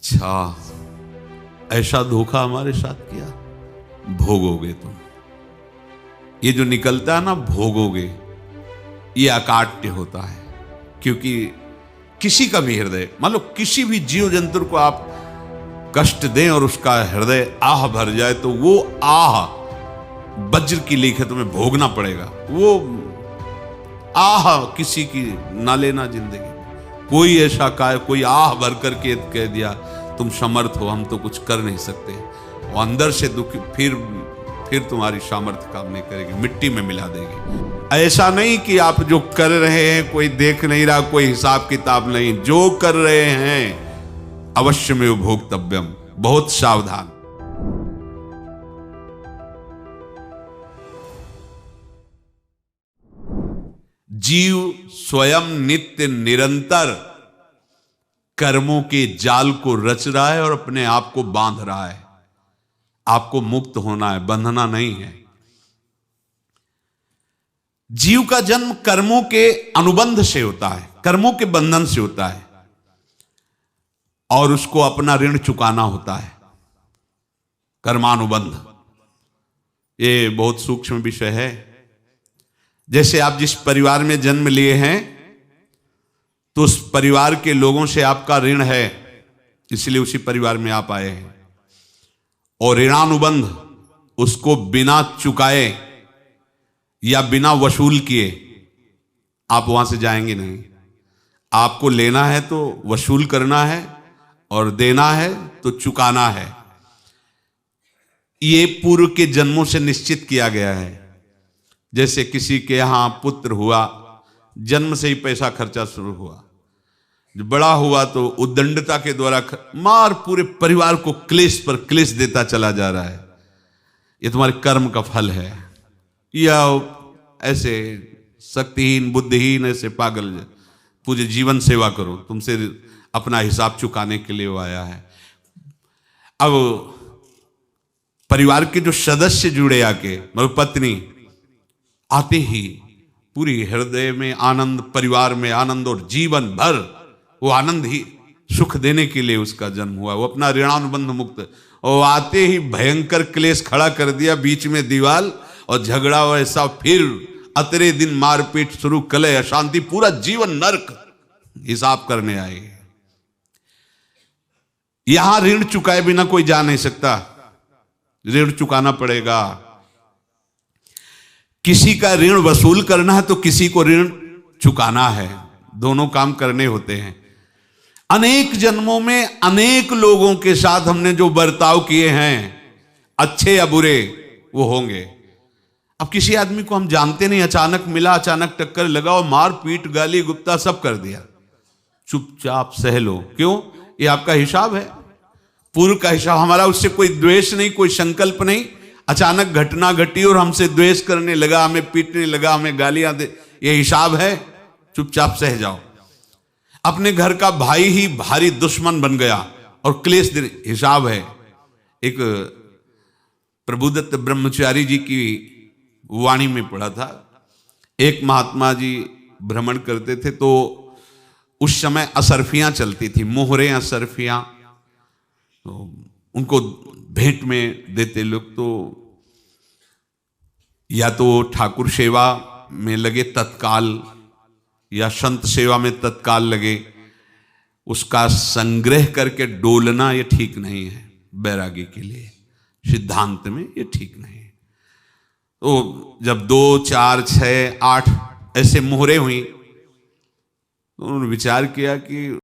अच्छा, ऐसा धोखा हमारे साथ किया, भोगोगे तुम। ये जो निकलता है ना भोगोगे, ये अकाट्य होता है। क्योंकि किसी का भी हृदय, मान लो किसी भी जीव जंतु को आप कष्ट दें और उसका हृदय आह भर जाए, तो वो आह वज्र की लेखे तुम्हें भोगना पड़ेगा। वो आह किसी की ना लेना जिंदगी। कोई ऐसा कोई आह भर करके कह दिया तुम समर्थ हो, हम तो कुछ कर नहीं सकते, वो अंदर से दुखी, फिर तुम्हारी सामर्थ्य काम नहीं करेगी, मिट्टी में मिला देगी। ऐसा नहीं कि आप जो कर रहे हैं कोई देख नहीं रहा, कोई हिसाब किताब नहीं, जो कर रहे हैं अवश्य में भोक्तव्यम, बहुत सावधान। जीव स्वयं नित्य निरंतर कर्मों के जाल को रच रहा है और अपने आप को बांध रहा है। आपको मुक्त होना है, बंधना नहीं है। जीव का जन्म कर्मों के अनुबंध से होता है, कर्मों के बंधन से होता है, और उसको अपना ऋण चुकाना होता है। कर्मानुबंध ये बहुत सूक्ष्म विषय है। जैसे आप जिस परिवार में जन्म लिए हैं, तो उस परिवार के लोगों से आपका ऋण है, इसलिए उसी परिवार में आप आए हैं। और ऋणानुबंध, उसको बिना चुकाए या बिना वसूल किए आप वहां से जाएंगे नहीं। आपको लेना है तो वसूल करना है, और देना है तो चुकाना है। ये पूर्व के जन्मों से निश्चित किया गया है। जैसे किसी के यहां पुत्र हुआ, जन्म से ही पैसा खर्चा शुरू हुआ, जो बड़ा हुआ तो उद्दंडता के द्वारा मार पूरे परिवार को क्लेश पर क्लेश देता चला जा रहा है। ये तुम्हारे कर्म का फल है। या ऐसे शक्तिहीन बुद्धिहीन ऐसे पागल पूरे जीवन सेवा करो, तुमसे अपना हिसाब चुकाने के लिए वो आया है। अब परिवार के जो सदस्य जुड़े आके, मतलब पत्नी आते ही पूरी हृदय में आनंद, परिवार में आनंद, और जीवन भर वो आनंद ही सुख देने के लिए उसका जन्म हुआ। वो अपना ऋणानुबंध मुक्त, और आते ही भयंकर क्लेश खड़ा कर दिया, बीच में दीवाल और झगड़ा वैसा, फिर अतरे दिन मारपीट शुरू, कलह अशांति, पूरा जीवन नरक हिसाब करने आए। यहां ऋण चुकाए बिना कोई जा नहीं सकता, ऋण चुकाना पड़ेगा। किसी का ऋण वसूल करना है तो किसी को ऋण चुकाना है, दोनों काम करने होते हैं। अनेक जन्मों में अनेक लोगों के साथ हमने जो बर्ताव किए हैं, अच्छे या बुरे, वो होंगे। अब किसी आदमी को हम जानते नहीं, अचानक मिला, अचानक टक्कर लगा और मार पीट गाली गुप्ता सब कर दिया, चुपचाप सह लो। क्यों? ये आपका हिसाब है, पूर्व का हिसाब। हमारा उससे कोई द्वेष नहीं, कोई संकल्प नहीं। अचानक घटना घटी और हमसे द्वेष करने लगा, हमें पीटने लगा, हमें गालियां दे, ये हिसाब है, चुपचाप सह जाओ। अपने घर का भाई ही भारी दुश्मन बन गया और क्लेश दे, हिसाब है। एक प्रभुदत्त ब्रह्मचारी जी की वाणी में पढ़ा था, एक महात्मा जी भ्रमण करते थे, तो उस समय असरफियां चलती थी, मोहरे असरफियां, तो उनको भेंट में देते लोग। तो या तो ठाकुर सेवा में लगे तत्काल, या संत सेवा में तत्काल लगे, उसका संग्रह करके डोलना ये ठीक नहीं है। बैरागी के लिए सिद्धांत में ये ठीक नहीं है। तो जब 2, 4, 6, 8 ऐसे मोहरे हुई, तो उन्होंने विचार किया कि